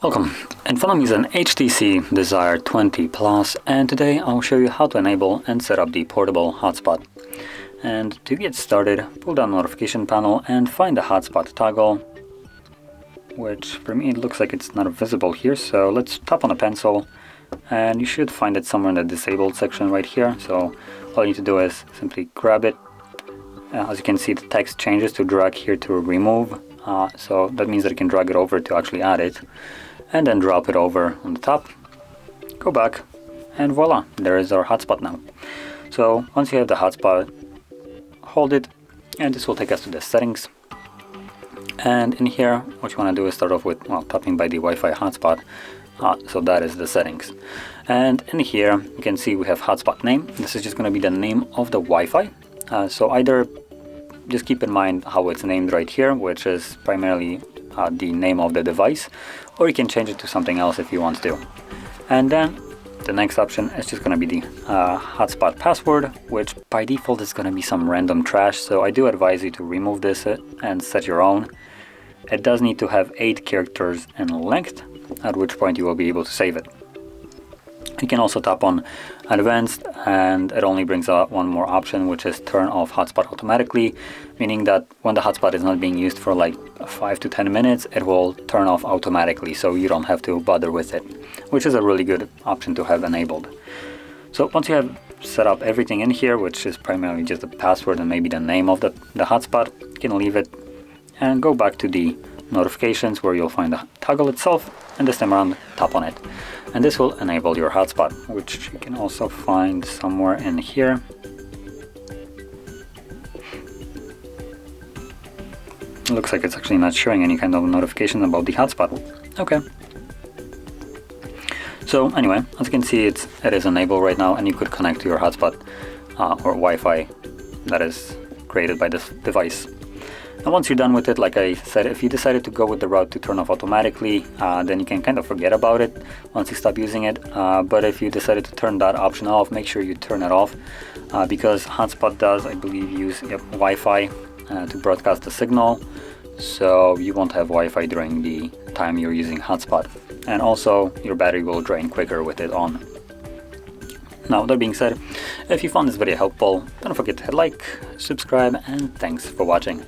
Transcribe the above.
Welcome. In front of me is an HTC Desire 20 Plus, and today I'll show you how to enable and set up the portable hotspot. And to get started, pull down the notification panel and find the hotspot toggle, which for me it looks like it's not visible here, so let's tap on a pencil and you should find it somewhere in the disabled section right here. So all you need to do is simply grab it. As you can see, the text changes to drag here to remove, so that means that you can drag it over to actually add it, and then drop it over on the top, go back, and voila, there is our hotspot now. So once you have the hotspot, hold it, and this will take us to the settings. And in here, what you want to do is start off with, well, tapping by the Wi-Fi hotspot. So that is the settings. And in here, you can see we have hotspot name. This is just going to be the name of the Wi-Fi. So either just keep in mind how it's named right here, which is primarily the name of the device, or you can change it to something else if you want to. And then the next option is just going to be the hotspot password, which by default is going to be some random trash, so I do advise you to remove this and set your own. It does need to have 8 characters in length, at which point you will be able to save it. You can also tap on advanced and it only brings out one more option, which is turn off hotspot automatically, meaning that when the hotspot is not being used for like 5 to 10 minutes, it will turn off automatically, so you don't have to bother with it, which is a really good option to have enabled. So once you have set up everything in here, which is primarily just the password and maybe the name of the hotspot, you can leave it and go back to the notifications where you'll find the toggle itself, and this time around tap on it, and this will enable your hotspot, which you can also find somewhere in here. It looks like it's actually not showing any kind of notification about the hotspot. Okay. So anyway, as you can see, it is enabled right now, and you could connect to your hotspot or Wi-Fi that is created by this device. And once you're done with it, like I said, if you decided to go with the route to turn off automatically, then you can kind of forget about it once you stop using it. But if you decided to turn that option off, make sure you turn it off, because hotspot does, I believe, use Wi-Fi to broadcast the signal, so you won't have Wi-Fi during the time you're using hotspot. And also, your battery will drain quicker with it on. Now, that being said, if you found this video helpful, don't forget to hit like, subscribe, and thanks for watching.